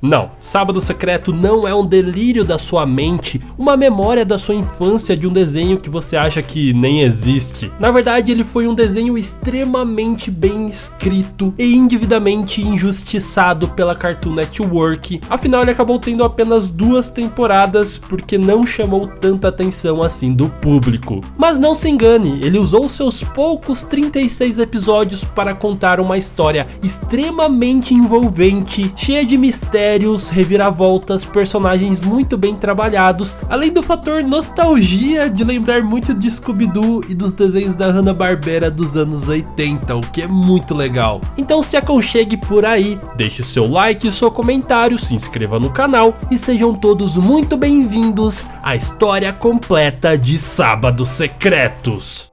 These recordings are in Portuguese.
Não, Sábado Secreto não é um delírio da sua mente, uma memória da sua infância de um desenho que você acha que nem existe. Na verdade, ele foi um desenho extremamente bem escrito e indevidamente injustiçado pela Cartoon Network. Afinal, ele acabou tendo apenas 2 temporadas porque não chamou tanta atenção assim do público. Mas não se engane, ele usou seus poucos 36 episódios para contar uma história extremamente envolvente, cheia de mistérios, reviravoltas, personagens muito bem trabalhados, além do fator nostalgia de lembrar muito de Scooby-Doo e dos desenhos da Hanna-Barbera dos anos 80, o que é muito legal. Então se aconchegue por aí, deixe seu like e seu comentário, se inscreva no canal e sejam todos muito bem-vindos à história completa de Sábados Secretos.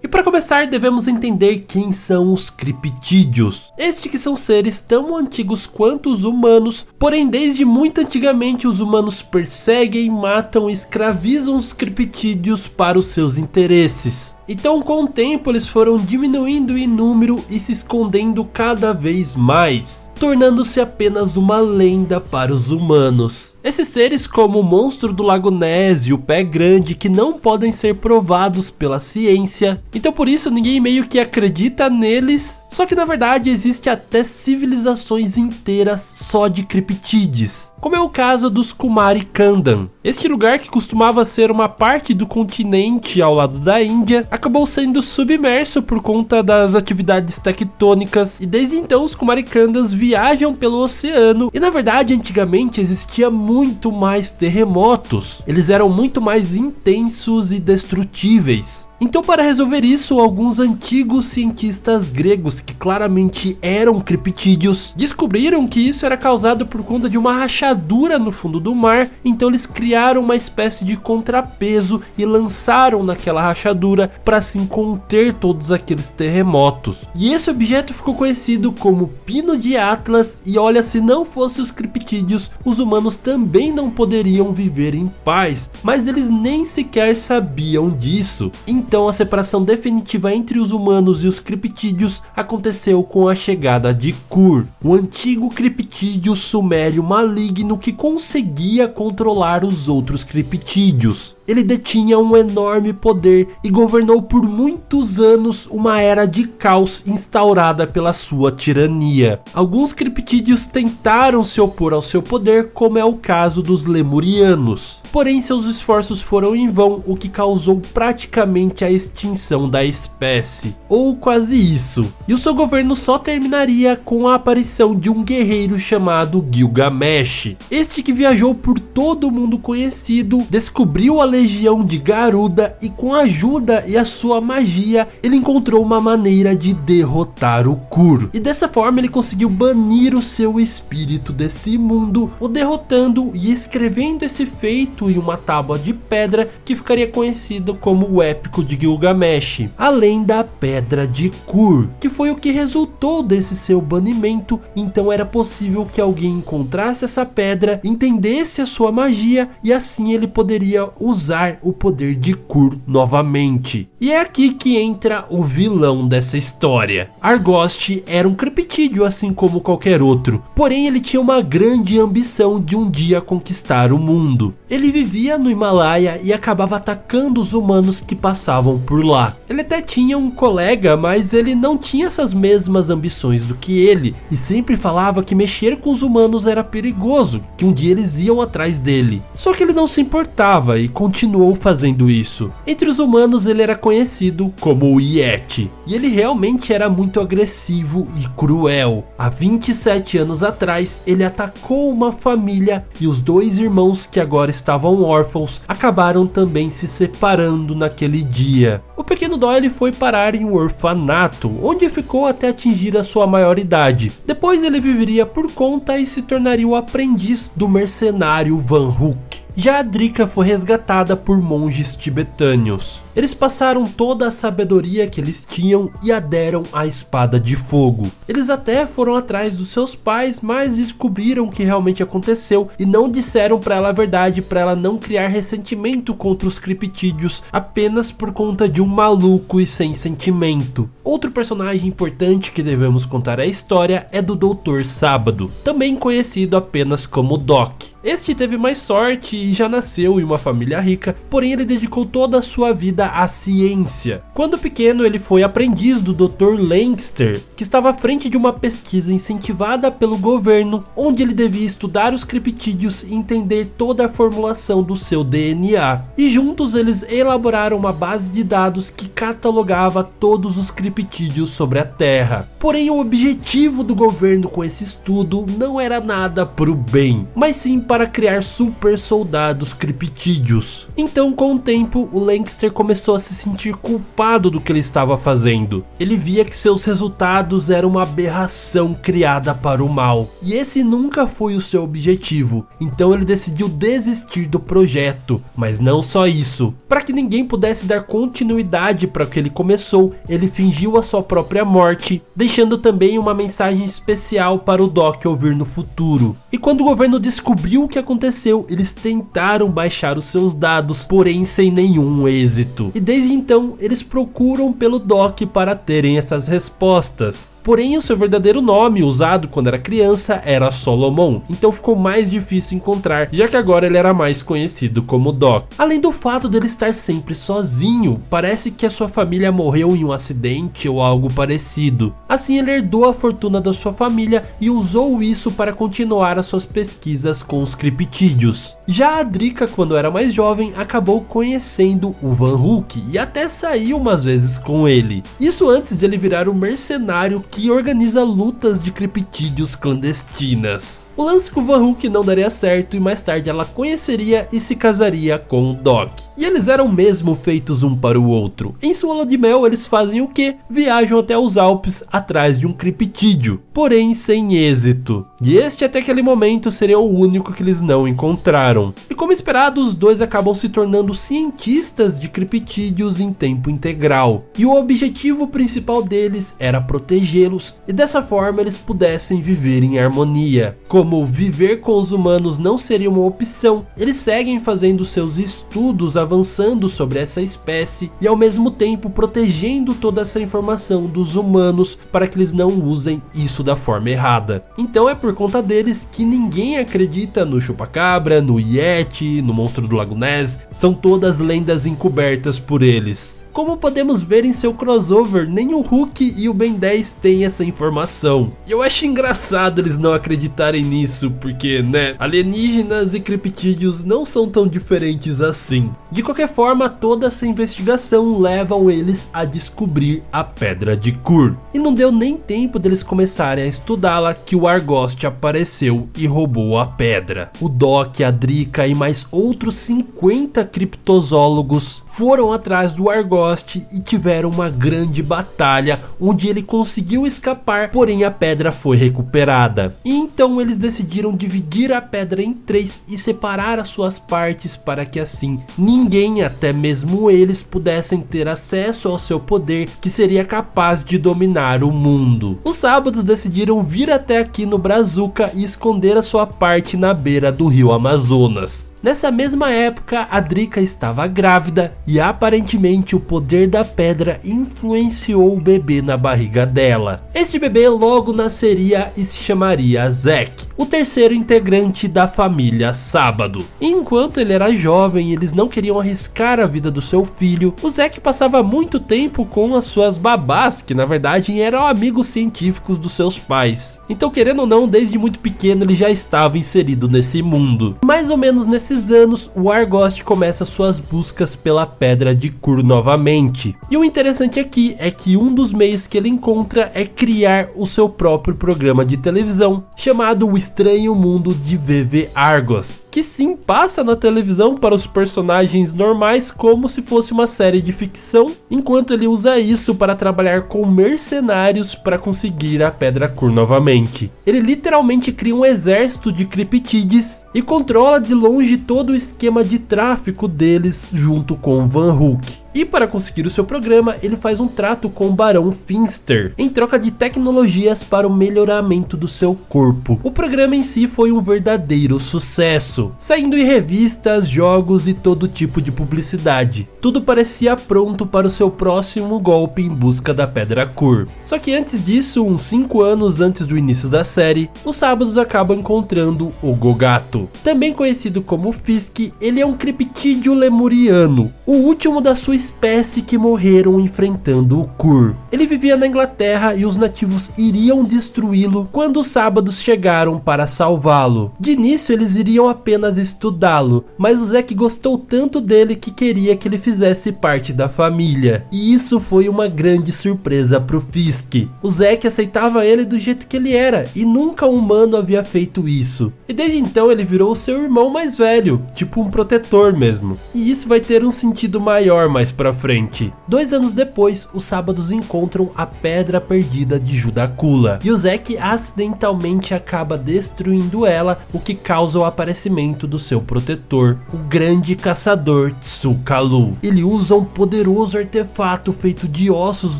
E para começar, devemos entender quem são os criptídeos. Estes que são seres tão antigos quanto os humanos, porém desde muito antigamente os humanos perseguem, matam e escravizam os criptídeos para os seus interesses. Então com o tempo eles foram diminuindo em número e se escondendo cada vez mais, tornando-se apenas uma lenda para os humanos. Esses seres como o monstro do Lago Ness e o Pé Grande que não podem ser provados pela ciência, então por isso ninguém meio que acredita neles. Só que na verdade existe até civilizações inteiras só de criptídeos, como é o caso dos Kumari Khandan. Este lugar, que costumava ser uma parte do continente ao lado da Índia, acabou sendo submerso por conta das atividades tectônicas, e desde então os Kumari Khandans viajam pelo oceano. E na verdade antigamente existia muito mais terremotos, eles eram muito mais intensos e destrutíveis. Então para resolver isso, alguns antigos cientistas gregos, que claramente eram criptídeos, descobriram que isso era causado por conta de uma rachadura no fundo do mar. Então eles criaram uma espécie de contrapeso e lançaram naquela rachadura para assim conter todos aqueles terremotos. E esse objeto ficou conhecido como Pino de Atlas, e olha, se não fosse os criptídeos, os humanos também não poderiam viver em paz, mas eles nem sequer sabiam disso. Então a separação definitiva entre os humanos e os criptídeos aconteceu com a chegada de Kur, um antigo criptídeo sumério maligno que conseguia controlar os outros criptídeos. Ele detinha um enorme poder e governou por muitos anos uma era de caos instaurada pela sua tirania. Alguns criptídeos tentaram se opor ao seu poder, como é o caso dos lemurianos, porém seus esforços foram em vão, o que causou praticamente a extinção da espécie, ou quase isso. E o seu governo só terminaria com a aparição de um guerreiro chamado Gilgamesh. Este que viajou por todo o mundo conhecido, descobriu a legião de Garuda e com a ajuda e a sua magia ele encontrou uma maneira de derrotar o Kur. E dessa forma ele conseguiu banir o seu espírito desse mundo, o derrotando e escrevendo esse feito em uma tábua de pedra que ficaria conhecido como o Épico de Gilgamesh, além da Pedra de Kur, que foi o que resultou desse seu banimento. Então era possível que alguém encontrasse essa pedra, entendesse a sua magia e assim ele poderia usar o poder de Kur novamente. E é aqui que entra o vilão dessa história. Argost era um criptídeo assim como qualquer outro, porém ele tinha uma grande ambição de um dia conquistar o mundo. Ele vivia no Himalaia e acabava atacando os humanos que passavam por lá. Ele até tinha um colega, mas ele não tinha essas mesmas ambições do que ele, e sempre falava que mexer com os humanos era perigoso, que um dia eles iam atrás dele. Só que ele não se importava e continuou fazendo isso. Entre os humanos ele era conhecido como o Yeti, e ele realmente era muito agressivo e cruel. Há 27 anos atrás ele atacou uma família e os 2 irmãos que agora estavam órfãos acabaram também se separando naquele dia. O pequeno Doyle foi parar em um orfanato, onde ficou até atingir a sua maioridade. Depois ele viveria por conta e se tornaria o aprendiz do mercenário Van Hook. Já a Drika foi resgatada por monges tibetâneos. Eles passaram toda a sabedoria que eles tinham e a deram a espada de fogo. Eles até foram atrás dos seus pais, mas descobriram o que realmente aconteceu e não disseram pra ela a verdade, pra ela não criar ressentimento contra os criptídeos apenas por conta de um maluco e sem sentimento. Outro personagem importante que devemos contar a história é do Dr. Sábado, também conhecido apenas como Doc. Este teve mais sorte e já nasceu em uma família rica, porém ele dedicou toda a sua vida à ciência. Quando pequeno ele foi aprendiz do Dr. Lankster, que estava à frente de uma pesquisa incentivada pelo governo, onde ele devia estudar os criptídeos e entender toda a formulação do seu DNA. E juntos eles elaboraram uma base de dados que catalogava todos os criptídeos sobre a Terra. Porém o objetivo do governo com esse estudo não era nada pro bem, mas sim para criar super soldados criptídeos. Então, com o tempo, o Lankster começou a se sentir culpado do que ele estava fazendo. Ele via que seus resultados eram uma aberração criada para o mal, e esse nunca foi o seu objetivo. Então ele decidiu desistir do projeto, mas não só isso. Para que ninguém pudesse dar continuidade para o que ele começou, ele fingiu a sua própria morte, deixando também uma mensagem especial para o Doc ouvir no futuro. E quando o governo descobriu o que aconteceu, eles tentaram baixar os seus dados, porém sem nenhum êxito. E desde então, eles procuram pelo Doc para terem essas respostas. Porém, o seu verdadeiro nome, usado quando era criança, era Solomon, então ficou mais difícil encontrar, já que agora ele era mais conhecido como Doc. Além do fato dele estar sempre sozinho, parece que a sua família morreu em um acidente ou algo parecido. Assim, ele herdou a fortuna da sua família e usou isso para continuar as suas pesquisas com os criptídeos. Já a Drika, quando era mais jovem, acabou conhecendo o Van Hook e até saiu umas vezes com ele. Isso antes de ele virar um mercenário que organiza lutas de criptídeos clandestinas. O lance com o Van Hook não daria certo e mais tarde ela conheceria e se casaria com o Doc. E eles eram mesmo feitos um para o outro. Em sua lua de mel eles fazem o que? Viajam até os Alpes atrás de um criptídeo, porém sem êxito. E este até aquele momento seria o único que eles não encontraram. E como esperado, os dois acabam se tornando cientistas de criptídeos em tempo integral. E o objetivo principal deles era protegê-los e dessa forma eles pudessem viver em harmonia. Como viver com os humanos não seria uma opção, eles seguem fazendo seus estudos avançando sobre essa espécie e ao mesmo tempo protegendo toda essa informação dos humanos para que eles não usem isso da forma errada. Então é por conta deles que ninguém acredita no Chupacabra, no Yeti, no Monstro do Lago Ness, são todas lendas encobertas por eles. Como podemos ver em seu crossover, nem o Hulk e o Ben 10 têm essa informação. E eu acho engraçado eles não acreditarem nisso, porque, né, alienígenas e criptídeos não são tão diferentes assim. De qualquer forma, toda essa investigação levam eles a descobrir a Pedra de Kur. E não deu nem tempo deles começarem a estudá-la que o Argost apareceu e roubou a pedra. O Doc, a Drika e mais outros 50 criptozoólogos foram atrás do Argost e tiveram uma grande batalha onde ele conseguiu escapar, porém a pedra foi recuperada. E então eles decidiram dividir a pedra em 3 e separar as suas partes para que assim ninguém, até mesmo eles, pudessem ter acesso ao seu poder que seria capaz de dominar o mundo. Os Sábados decidiram vir até aqui no Brazuca e esconder a sua parte na beira do rio Amazonas. Nessa mesma época, a Drika estava grávida e aparentemente o poder da pedra influenciou o bebê na barriga dela. Este bebê logo nasceria e se chamaria Zack, o terceiro integrante da família Sábado. Enquanto ele era jovem e eles não queriam arriscar a vida do seu filho, o Zack passava muito tempo com as suas babás, que na verdade eram amigos científicos dos seus pais. Então, querendo ou não, desde muito pequeno ele já estava inserido nesse mundo. Mais ou menos nesses anos, o Argost começa suas buscas pela Pedra de Kur novamente. E o interessante aqui é que um dos meios que ele encontra é criar o seu próprio programa de televisão, chamado O Estranho Mundo de VV Argos. que sim passa na televisão para os personagens normais como se fosse uma série de ficção, enquanto ele usa isso para trabalhar com mercenários para conseguir a Pedra Kur novamente. Ele literalmente cria um exército de criptídeos e controla de longe todo o esquema de tráfico deles junto com Van Hulk. E para conseguir o seu programa, ele faz um trato com o Barão Finster, em troca de tecnologias para o melhoramento do seu corpo. O programa em si foi um verdadeiro sucesso, saindo em revistas, jogos e todo tipo de publicidade. Tudo parecia pronto para o seu próximo golpe em busca da Pedra Kur. Só que antes disso, uns 5 anos antes do início da série, os Sábados acabam encontrando o Gogato. Também conhecido como Fisk, ele é um criptídeo lemuriano, o último da sua espécie que morreram enfrentando o Kur. Ele vivia na Inglaterra e os nativos iriam destruí-lo quando os Sábados chegaram para salvá-lo. De início eles iriam apenas estudá-lo, mas o Zack gostou tanto dele que queria que ele fizesse parte da família. E isso foi uma grande surpresa pro Fisk. O Zack aceitava ele do jeito que ele era e nunca um humano havia feito isso. E desde então ele virou o seu irmão mais velho, tipo um protetor mesmo. E isso vai ter um sentido maior mais pra frente. 2 anos depois, os Sábados encontram a Pedra Perdida de Judakula e o Zack acidentalmente acaba destruindo ela, o que causa o aparecimento do seu protetor, o grande caçador Tsukalu. Ele usa um poderoso artefato feito de ossos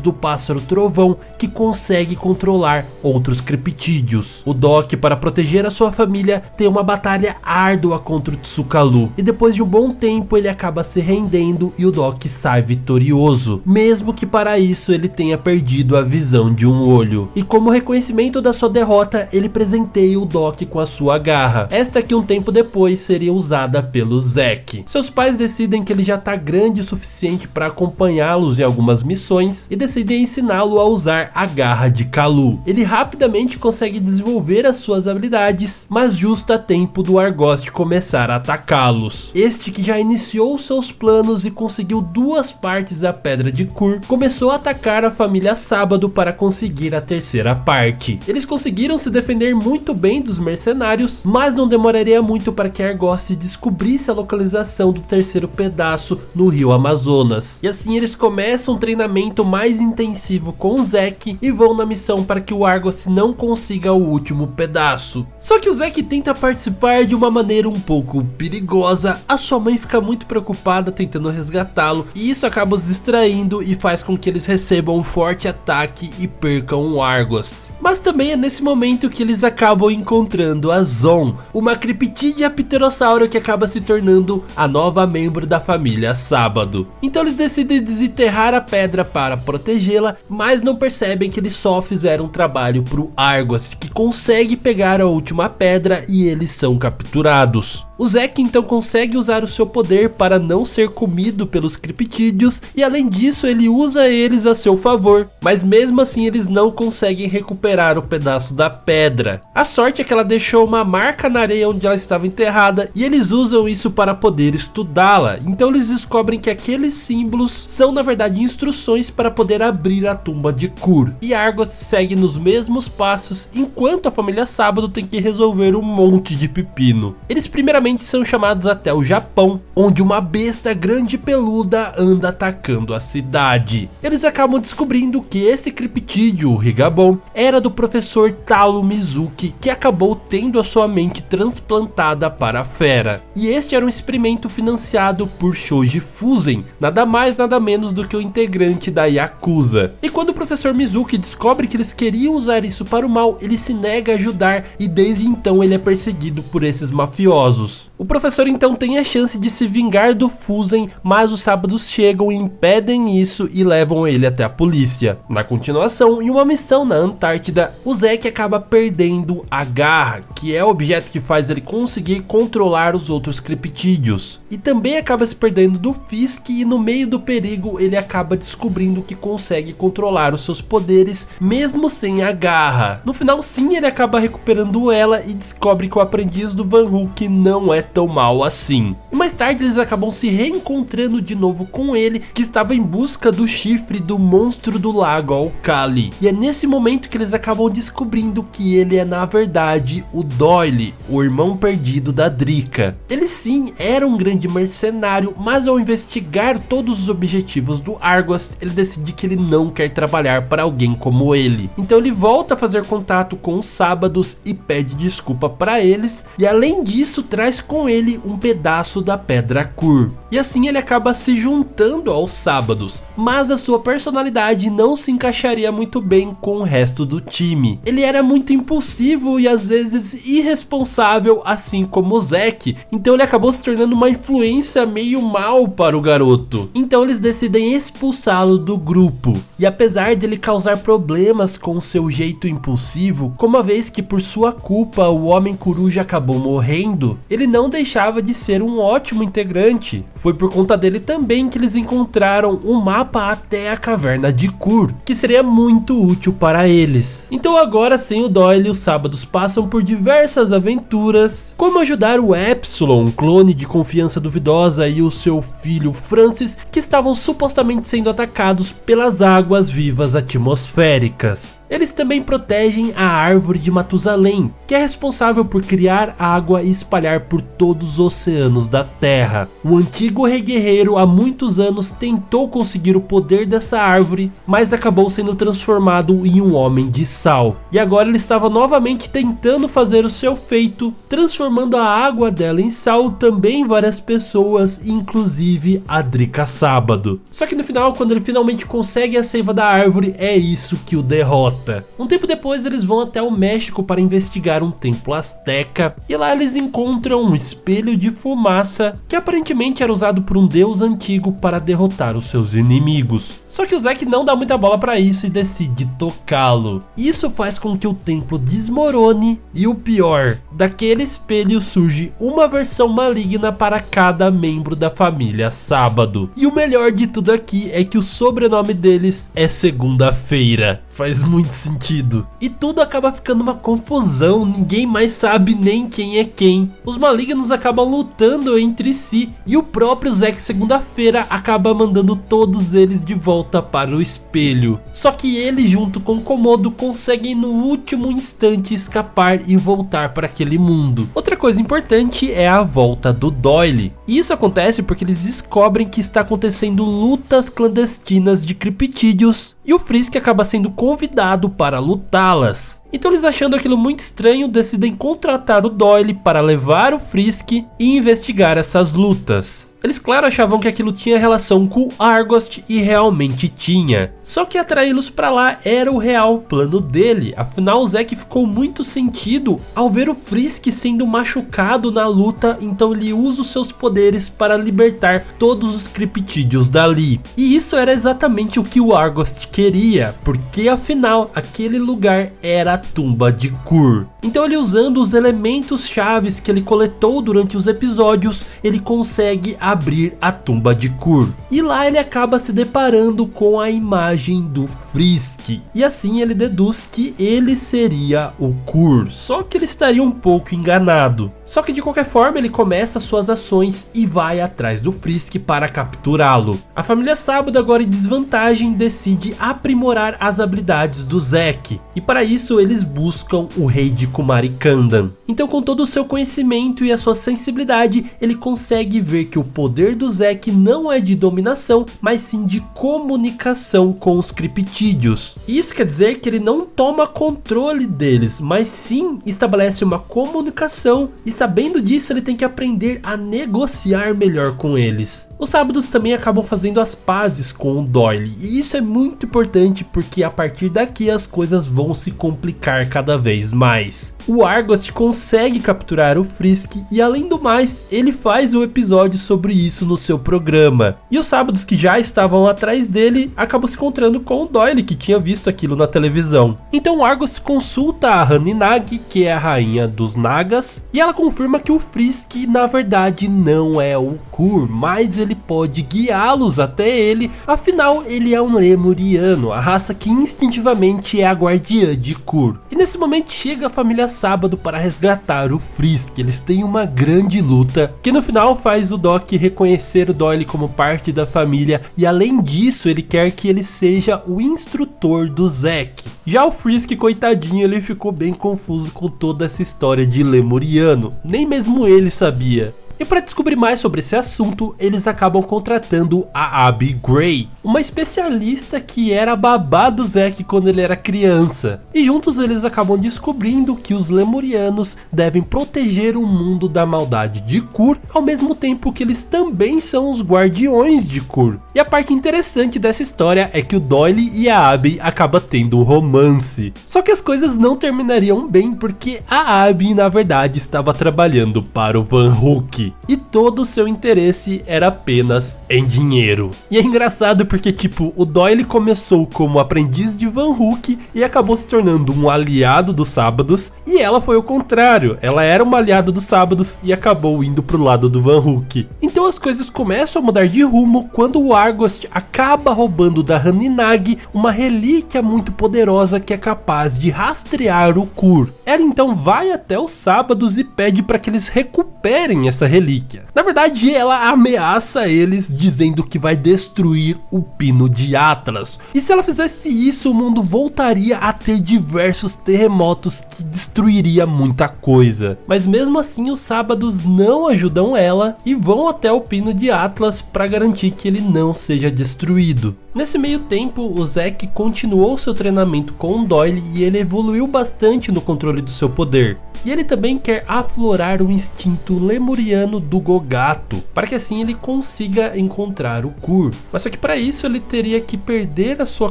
do pássaro trovão que consegue controlar outros criptídeos. O Doc, para proteger a sua família, tem uma batalha árdua contra o Tsukalu e depois de um bom tempo ele acaba se rendendo e o Doc sai vitorioso, mesmo que para isso ele tenha perdido a visão de um olho. E como reconhecimento da sua derrota, ele presenteia o Doc com a sua garra, esta que um tempo depois seria usada pelo Zack. Seus pais decidem que ele já tá grande o suficiente para acompanhá-los em algumas missões e decidem ensiná-lo a usar a garra de Kalu. Ele rapidamente consegue desenvolver as suas habilidades, mas justo a tempo do Argost começar a atacá-los. Este, que já iniciou seus planos e conseguiu 2 partes da Pedra de Kur, começou a atacar a família Sábado para conseguir a 3ª parte. Eles conseguiram se defender muito bem dos mercenários, mas não demoraria muito para que Argost descobrisse a localização do 3º pedaço no rio Amazonas. E assim eles começam um treinamento mais intensivo com o Zack e vão na missão para que o Argost não consiga o último pedaço. Só que o Zack tenta participar de uma maneira um pouco perigosa, a sua mãe fica muito preocupada tentando resgatá-lo e isso acaba os distraindo e faz com que eles recebam um forte ataque e percam o Argost. Mas também é nesse momento que eles acabam encontrando a Zon, uma criptídea pterossauro que acaba se tornando a nova membro da família Sábado. Então eles decidem desenterrar a pedra para protegê-la, mas não percebem que eles só fizeram um trabalho pro Argost, que consegue pegar a última pedra e eles são capturados. O Zack então consegue usar o seu poder para não ser comido pelos criptídeos e além disso ele usa eles a seu favor, mas mesmo assim eles não conseguem recuperar o pedaço da pedra. A sorte é que ela deixou uma marca na areia onde ela estava enterrada e eles usam isso para poder estudá-la, então eles descobrem que aqueles símbolos são na verdade instruções para poder abrir a tumba de Kur. E Argost segue nos mesmos passos enquanto a família Sábado tem que resolver um monte de pepino. Eles primeiramente são chamados até o Japão, onde uma besta grande e peluda anda atacando a cidade. Eles acabam descobrindo que esse criptídeo, o Rigabon, era do professor Taro Mizuki, que acabou tendo a sua mente transplantada para a fera. E este era um experimento financiado por Shoji Fusen, nada mais nada menos do que o integrante da Yakuza. E quando o professor Mizuki descobre que eles queriam usar isso para o mal, ele se nega a ajudar e desde então ele é perseguido por esses mafiosos. O professor então tem a chance de se vingar do Fusen, mas os Sábados chegam e impedem isso e levam ele até a polícia. Na continuação, em uma missão na Antártida, o Zack acaba perdendo a garra, que é o objeto que faz ele conseguir controlar os outros criptídeos. E também acaba se perdendo do Fisk e no meio do perigo ele acaba descobrindo que consegue controlar os seus poderes mesmo sem a garra. No final sim, ele acaba recuperando ela e descobre que o aprendiz do Van Hulk não não é tão mal assim. E mais tarde eles acabam se reencontrando de novo com ele, que estava em busca do chifre do monstro do lago Alkali. E é nesse momento que eles acabam descobrindo que ele é na verdade o Doyle, o irmão perdido da Drika. Ele sim era um grande mercenário, mas ao investigar todos os objetivos do Argos, ele decide que ele não quer trabalhar para alguém como ele. Então ele volta a fazer contato com os Sábados e pede desculpa para eles, e além disso traz com ele um pedaço da Pedra Kur. E assim ele acaba se juntando aos Sábados, mas a sua personalidade não se encaixaria muito bem com o resto do time. Ele era muito impulsivo e às vezes irresponsável, assim como o Zack, então ele acabou se tornando uma influência meio mal para o garoto. Então eles decidem expulsá-lo do grupo. E apesar de ele causar problemas com seu jeito impulsivo, como a vez que por sua culpa o Homem Coruja acabou morrendo, ele não deixava de ser um ótimo integrante. Foi por conta dele também que eles encontraram um mapa até a caverna de Kur, que seria muito útil para eles. Então agora sem o Doyle, os Sábados passam por diversas aventuras, como ajudar o Epsilon, um clone de confiança duvidosa, e o seu filho Francis, que estavam supostamente sendo atacados pelas águas vivas atmosféricas. Eles também protegem a árvore de Matusalém, que é responsável por criar água e espalhar por todos os oceanos da Terra. Um antigo rei guerreiro há muitos anos tentou conseguir o poder dessa árvore, mas acabou sendo transformado em um homem de sal. E agora ele estava novamente tentando fazer o seu feito, transformando a água dela em sal também em várias pessoas, inclusive a Drika Sábado. Só que no final, quando ele finalmente consegue a seiva da árvore, é isso que o derrota. Um tempo depois eles vão até o México para investigar um templo azteca, e lá eles encontram um espelho de fumaça que aparentemente era usado por um deus antigo para derrotar os seus inimigos. Só que o Zack não dá muita bola para isso e decide tocá-lo. Isso faz com que o templo desmorone, e o pior, daquele espelho surge uma versão maligna para cada membro da família Sábado. E o melhor de tudo aqui é que o sobrenome deles é Segunda-feira. Faz muito sentido. E tudo acaba ficando uma confusão, ninguém mais sabe nem quem é quem. Os malignos acabam lutando entre si, e o próprio Zack Segunda-feira acaba mandando todos eles de volta para o espelho. Só que ele, junto com Komodo, conseguem no último instante escapar e voltar para aquele mundo. Outra coisa importante é a volta do Doyle. E isso acontece porque eles descobrem que está acontecendo lutas clandestinas de criptídeos, e o Frisk acaba sendo convidado para lutá-las. Então eles, achando aquilo muito estranho, decidem contratar o Doyle para levar o Frisk e investigar essas lutas. Eles, claro, achavam que aquilo tinha relação com Argos, e realmente tinha. Só que atraí-los para lá era o real plano dele. Afinal, o Zack ficou muito sentido ao ver o Frisk sendo machucado na luta, então ele usa os seus poderes para libertar todos os criptídeos dali. E isso era exatamente o que o Argos queria, porque afinal aquele lugar era a tumba de Kur. Então ele, usando os elementos chaves que ele coletou durante os episódios, ele consegue abrir a tumba de Kur. E lá ele acaba se deparando com a imagem do Frisk. E assim ele deduz que ele seria o Kur. Só que ele estaria um pouco enganado. Só que de qualquer forma ele começa suas ações e vai atrás do Frisk para capturá-lo. A família Sábado, agora em desvantagem, decide aprimorar as habilidades do Zack. E para isso eles buscam o rei de Kumarikandan. Então, com todo o seu conhecimento e a sua sensibilidade, ele consegue ver que o poder do Zack não é de dominação, mas sim de comunicação com os criptídeos. E isso quer dizer que ele não toma controle deles, mas sim estabelece uma comunicação, e sabendo disso ele tem que aprender a negociar melhor com eles. Os Sábados também acabam fazendo as pazes com o Doyle, e isso é muito importante porque a partir daqui as coisas vão se complicar cada vez mais. O Argos consegue capturar o Frisk, e além do mais, ele faz um episódio sobre isso no seu programa. E os Sábados, que já estavam atrás dele, acabam se encontrando com o Doyle, que tinha visto aquilo na televisão. Então o Argos consulta a Haninag, que é a rainha dos Nagas, e ela confirma que o Frisk na verdade não é o Kur, mas ele pode guiá-los até ele, afinal ele é um Lemuriano, a raça que instintivamente é a guardiã energia de Kur. E nesse momento chega a família Sábado para resgatar o Frisk. Eles têm uma grande luta, que no final faz o Doc reconhecer o Doyle como parte da família, e além disso ele quer que ele seja o instrutor do Zack. Já o Frisk, coitadinho, ele ficou bem confuso com toda essa história de lemuriano, nem mesmo ele sabia. E para descobrir mais sobre esse assunto, eles acabam contratando a Abby Gray, uma especialista que era babá do Zack quando ele era criança. E juntos eles acabam descobrindo que os lemurianos devem proteger o mundo da maldade de Kur, ao mesmo tempo que eles também são os guardiões de Kur. E a parte interessante dessa história é que o Doyle e a Abby acabam tendo um romance. Só que as coisas não terminariam bem porque a Abby na verdade estava trabalhando para o Van Hook. E todo o seu interesse era apenas em dinheiro. E é engraçado porque tipo, o Doyle começou como aprendiz de Van Hook e acabou se tornando um aliado dos Sábados, e ela foi o contrário, ela era uma aliada dos Sábados e acabou indo pro lado do Van Hook. Então as coisas começam a mudar de rumo quando o Argost acaba roubando da Haninag uma relíquia muito poderosa que é capaz de rastrear o Kur. Ela então vai até os Sábados e pede para que eles recuperem essa relíquia. Na verdade, ela ameaça eles dizendo que vai destruir o Pino de Atlas. E se ela fizesse isso, o mundo voltaria a ter diversos terremotos que destruiria muita coisa. Mas mesmo assim, os Sábados não ajudam ela e vão até o Pino de Atlas para garantir que ele não seja destruído. Nesse meio tempo, o Zack continuou seu treinamento com o Doyle e ele evoluiu bastante no controle do seu poder. E ele também quer aflorar o instinto lemuriano do Gogato, para que assim ele consiga encontrar o Kur. Mas só que para isso ele teria que perder a sua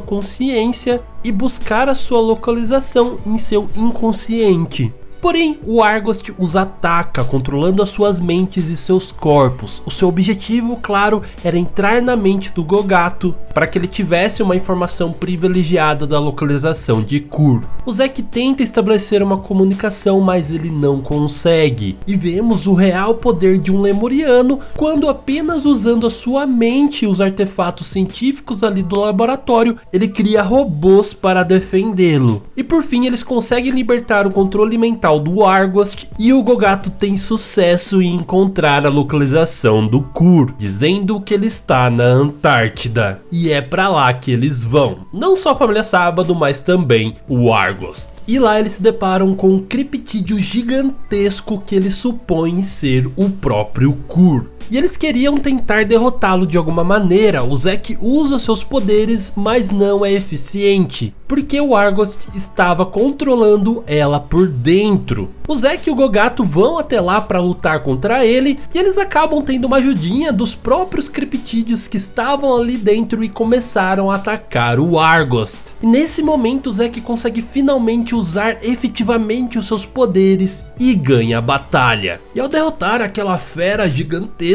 consciência e buscar a sua localização em seu inconsciente. Porém, o Argost os ataca, controlando as suas mentes e seus corpos. O seu objetivo, claro, era entrar na mente do Gogato para que ele tivesse uma informação privilegiada da localização de Kur. O Zack tenta estabelecer uma comunicação, mas ele não consegue. E vemos o real poder de um lemuriano quando apenas usando a sua mente e os artefatos científicos ali do laboratório, ele cria robôs para defendê-lo. E por fim, eles conseguem libertar o controle mental do Argost e o Gogato tem sucesso em encontrar a localização do Kur, dizendo que ele está na Antártida. E é pra lá que eles vão. Não só a família Sábado, mas também o Argost. E lá eles se deparam com um criptídeo gigantesco que eles supõem ser o próprio Kur. E eles queriam tentar derrotá-lo de alguma maneira. O Zack usa seus poderes, mas não é eficiente, porque o Argost estava controlando ela por dentro. O Zack e o Gogato vão até lá para lutar contra ele, e eles acabam tendo uma ajudinha dos próprios criptídeos que estavam ali dentro e começaram a atacar o Argost. E nesse momento o Zack consegue finalmente usar efetivamente os seus poderes e ganha a batalha. E ao derrotar aquela fera gigantesca,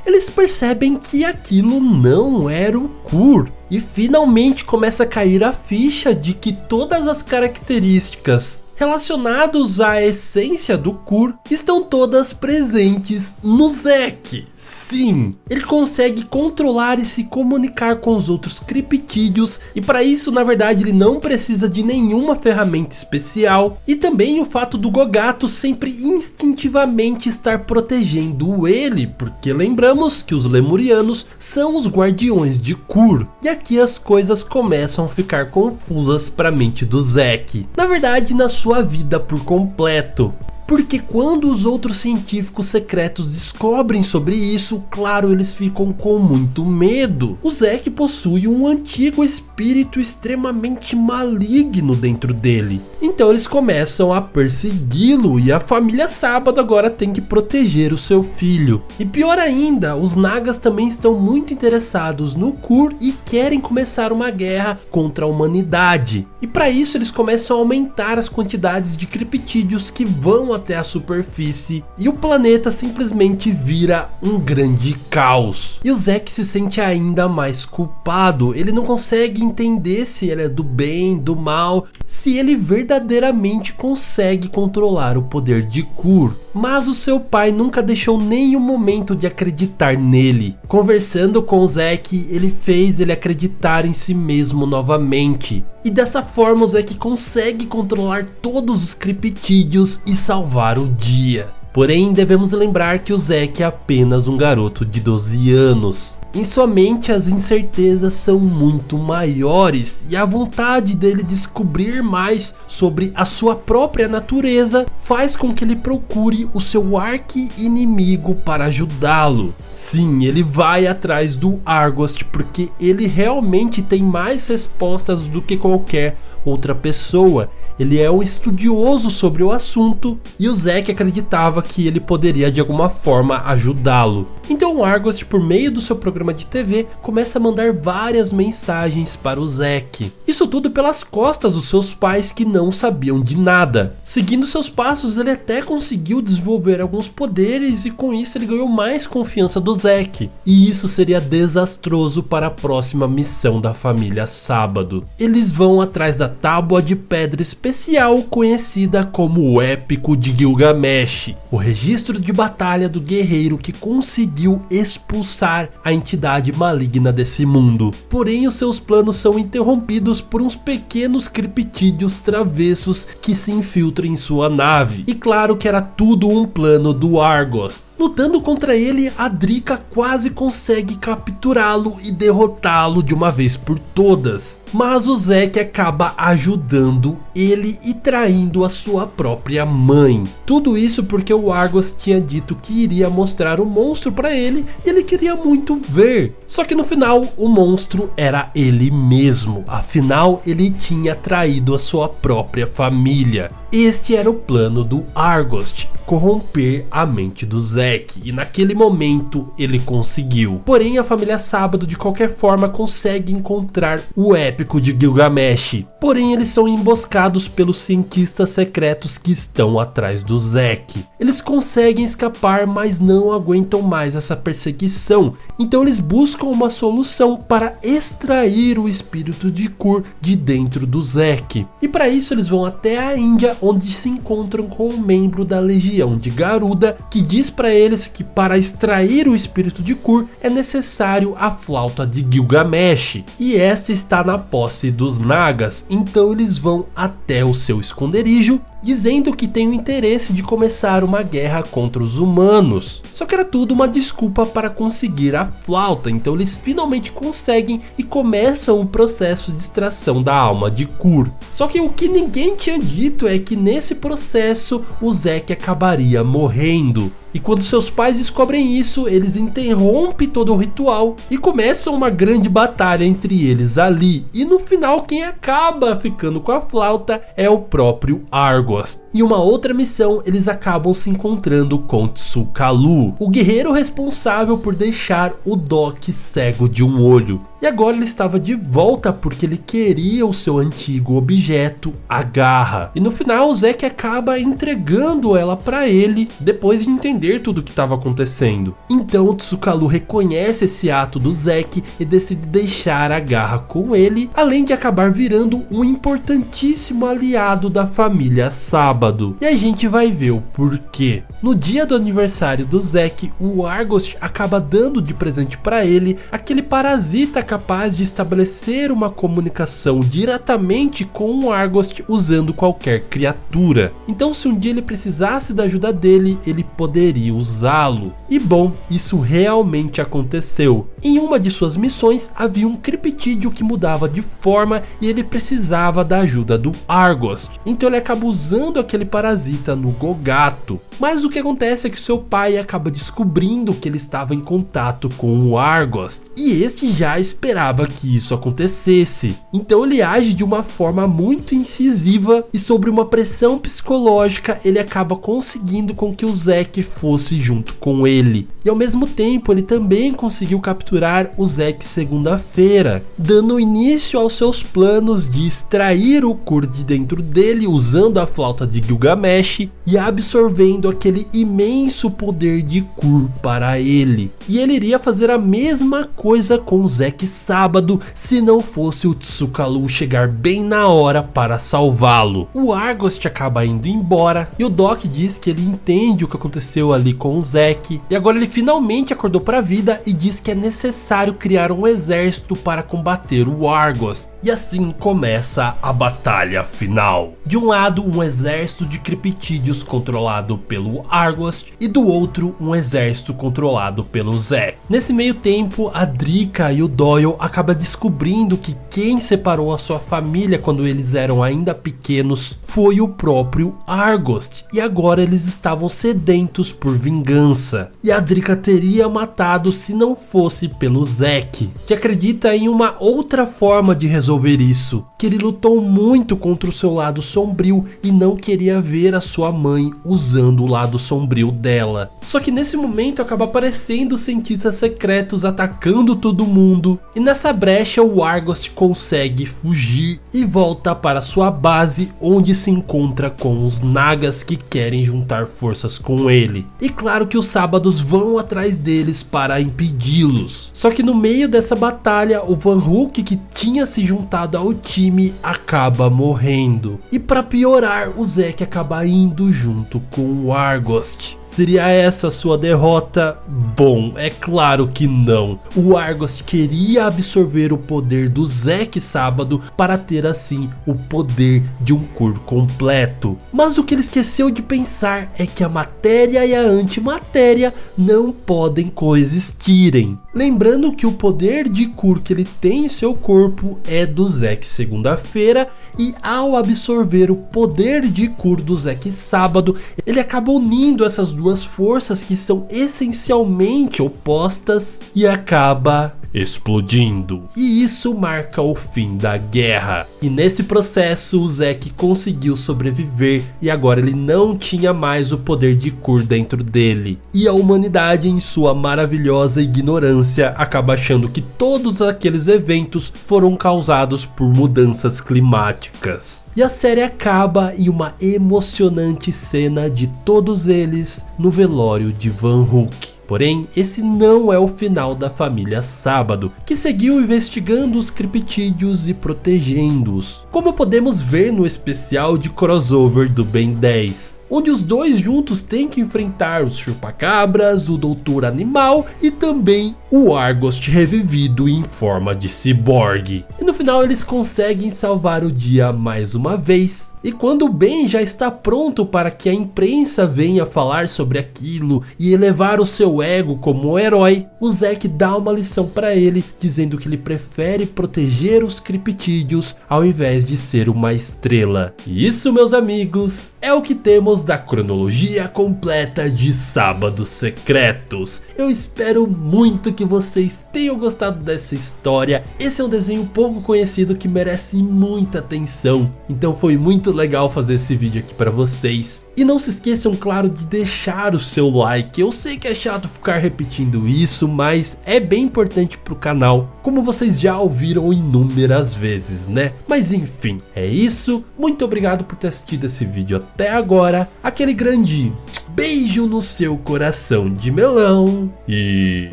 eles percebem que aquilo não era o Kur. E finalmente começa a cair a ficha de que todas as características relacionadas à essência do Kur estão todas presentes no Zack. Sim, ele consegue controlar e se comunicar com os outros criptídeos, e para isso na verdade ele não precisa de nenhuma ferramenta especial, e também o fato do Gogato sempre instintivamente estar protegendo ele, porque lembramos que os lemurianos são os guardiões de Kur. E aqui as coisas começam a ficar confusas para a mente do Zack. Na verdade, na sua vida por completo. Porque quando os outros científicos secretos descobrem sobre isso, claro, eles ficam com muito medo. O Zack possui um antigo espírito extremamente maligno dentro dele. Então eles começam a persegui-lo e a família Sábado agora tem que proteger o seu filho. E pior ainda, os Nagas também estão muito interessados no Kur e querem começar uma guerra contra a humanidade. E para isso eles começam a aumentar as quantidades de criptídeos que vão até a superfície, e o planeta simplesmente vira um grande caos. E o Zack se sente ainda mais culpado. Ele não consegue entender se ele é do bem, do mal, se ele verdadeiramente consegue controlar o poder de Kur. Mas o seu pai nunca deixou nenhum momento de acreditar nele. Conversando com o Zack, ele fez ele acreditar em si mesmo novamente. E dessa forma o Zack consegue controlar todos os criptídeos e salvar o dia. Porém, devemos lembrar que o Zack é apenas um garoto de 12 anos. Em sua mente as incertezas são muito maiores e a vontade dele descobrir mais sobre a sua própria natureza faz com que ele procure o seu arqui-inimigo para ajudá-lo. Sim, ele vai atrás do Argost porque ele realmente tem mais respostas do que qualquer outra pessoa. Ele é um estudioso sobre o assunto e o Zack acreditava que ele poderia de alguma forma ajudá-lo. Então o Argost, por meio do seu programa de TV, começa a mandar várias mensagens para o Zack. Isso tudo pelas costas dos seus pais que não sabiam de nada. Seguindo seus passos, ele até conseguiu desenvolver alguns poderes e com isso ele ganhou mais confiança do Zack. E isso seria desastroso para a próxima missão da família Sábado. Eles vão atrás da tábua de pedra especial conhecida como o Épico de Gilgamesh, o registro de batalha do guerreiro que conseguiu expulsar a entidade maligna desse mundo. Porém, os seus planos são interrompidos por uns pequenos criptídeos travessos que se infiltram em sua nave. E claro que era tudo um plano do Argost. Lutando contra ele, a Drika quase consegue capturá-lo e derrotá-lo de uma vez por todas. Mas o Zack acaba ajudando ele e traindo a sua própria mãe. Tudo isso porque o Argost tinha dito que iria mostrar o monstro para ele e ele queria muito ver. Só que no final o monstro era ele mesmo. Afinal, ele tinha traído a sua própria família. Este era o plano do Argost, corromper a mente do Zack, e naquele momento ele conseguiu. Porém, a família Sábado de qualquer forma consegue encontrar o Épico de Gilgamesh. Porém, eles são emboscados pelos cientistas secretos que estão atrás do Zack. Eles conseguem escapar, mas não aguentam mais essa perseguição. Então eles buscam uma solução para extrair o espírito de Kur de dentro do Zack. E para isso eles vão até a Índia, onde se encontram com um membro da Legião de Garuda, que diz para eles que para extrair o espírito de Kur é necessário a flauta de Gilgamesh, e esta está na posse dos Nagas. Então eles vão até o seu esconderijo, dizendo que tem o interesse de começar uma guerra contra os humanos. Só que era tudo uma desculpa para conseguir a flauta, então eles finalmente conseguem e começam o processo de extração da alma de Kur. Só que o que ninguém tinha dito é que nesse processo o Zack acabaria morrendo. E quando seus pais descobrem isso, eles interrompem todo o ritual e começam uma grande batalha entre eles ali. E no final quem acaba ficando com a flauta é o próprio Argost. Em uma outra missão eles acabam se encontrando com Tsukalu, o guerreiro responsável por deixar o Doc cego de um olho. E agora ele estava de volta porque ele queria o seu antigo objeto, a garra. E no final o Zack acaba entregando ela para ele depois de entender tudo o que estava acontecendo. Então o Tsukalu reconhece esse ato do Zack e decide deixar a garra com ele, além de acabar virando um importantíssimo aliado da família Sábado. E a gente vai ver o porquê. No dia do aniversário do Zack, o Argost acaba dando de presente para ele aquele parasita capaz de estabelecer uma comunicação diretamente com o Argost usando qualquer criatura. Então se um dia ele precisasse da ajuda dele, ele poderia usá-lo. E bom, isso realmente aconteceu. Em uma de suas missões havia um criptídeo que mudava de forma e ele precisava da ajuda do Argost. Então ele acaba usando aquele parasita no Gogato. Mas o que acontece é que seu pai acaba descobrindo que ele estava em contato com o Argost, e este já esperava que isso acontecesse. Então ele age de uma forma muito incisiva e sob uma pressão psicológica ele acaba conseguindo com que o Zack fosse junto com ele. E ao mesmo tempo ele também conseguiu capturar o Zack segunda-feira, dando início aos seus planos de extrair o Kur de dentro dele usando a flauta de Gilgamesh e absorvendo aquele imenso poder de Kur para ele. E ele iria fazer a mesma coisa com o Zack Sábado se não fosse o Tsukalu chegar bem na hora para salvá-lo. O Argost acaba indo embora e o Doc diz que ele entende o que aconteceu ali com o Zack e agora ele finalmente acordou para a vida e diz que é necessário criar um exército para combater o Argos. E assim começa a batalha final. De um lado, um exército de criptídeos controlado pelo Argos e do outro, um exército controlado pelo Zack. Nesse meio tempo, a Drica e o Doyle acabam descobrindo que quem separou a sua família quando eles eram ainda pequenos foi o próprio Argos. E agora eles estavam sedentos por vingança. E a Drica teria matado se não fosse pelo Zack, que acredita em uma outra forma de resolver isso, que ele lutou muito contra o seu lado sombrio e não queria ver a sua mãe usando o lado sombrio dela. Só que nesse momento acaba aparecendo cientistas secretos atacando todo mundo, e nessa brecha o Argos consegue fugir e volta para sua base, onde se encontra com os Nagas que querem juntar forças com ele. E claro que os Sábados vão atrás deles para impedi-los. Só que no meio dessa batalha, o Van Hulk, que tinha se juntado ao time, acaba morrendo. E para piorar, o Zack acaba indo junto com o Argos. Seria essa sua derrota? Bom, é claro que não. O Argos queria absorver o poder do Zack Sábado para ter assim o poder de um Kur completo. Mas o que ele esqueceu de pensar é que a matéria e a antimatéria não podem coexistirem. Lembrando que o poder de Kur que ele tem em seu corpo é do Zack Segunda-feira, e ao absorver o poder de Kur do Zack Sábado, ele acaba unindo essas duas forças que são essencialmente opostas e acaba explodindo. E isso marca o fim da guerra. E nesse processo o Zack conseguiu sobreviver e agora ele não tinha mais o poder de Kur dentro dele. E a humanidade, em sua maravilhosa ignorância, acaba achando que todos aqueles eventos foram causados por mudanças climáticas. E a série acaba em uma emocionante cena de todos eles no velório de Van Hulk. Porém, esse não é o final da família Sábado, que seguiu investigando os criptídeos e protegendo-os, como podemos ver no especial de crossover do Ben 10, onde os dois juntos têm que enfrentar os chupacabras, o Doutor Animal e também o Argos revivido em forma de ciborgue. E no final eles conseguem salvar o dia mais uma vez. E quando o Ben já está pronto para que a imprensa venha falar sobre aquilo e elevar o seu ego como um herói, o Zack dá uma lição para ele, dizendo que ele prefere proteger os criptídeos ao invés de ser uma estrela. E isso, meus amigos, é o que temos da cronologia completa de Sábados Secretos. Eu espero muito que vocês tenham gostado dessa história. Esse é um desenho pouco conhecido que merece muita atenção, então foi muito legal fazer esse vídeo aqui para vocês. E não se esqueçam, claro, de deixar o seu like. Eu sei que é chato ficar repetindo isso, mas é bem importante pro canal, como vocês já ouviram inúmeras vezes, né? Mas enfim, é isso. Muito obrigado por ter assistido esse vídeo até agora. Aquele grande beijo no seu coração de melão e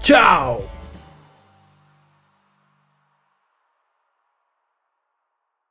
tchau!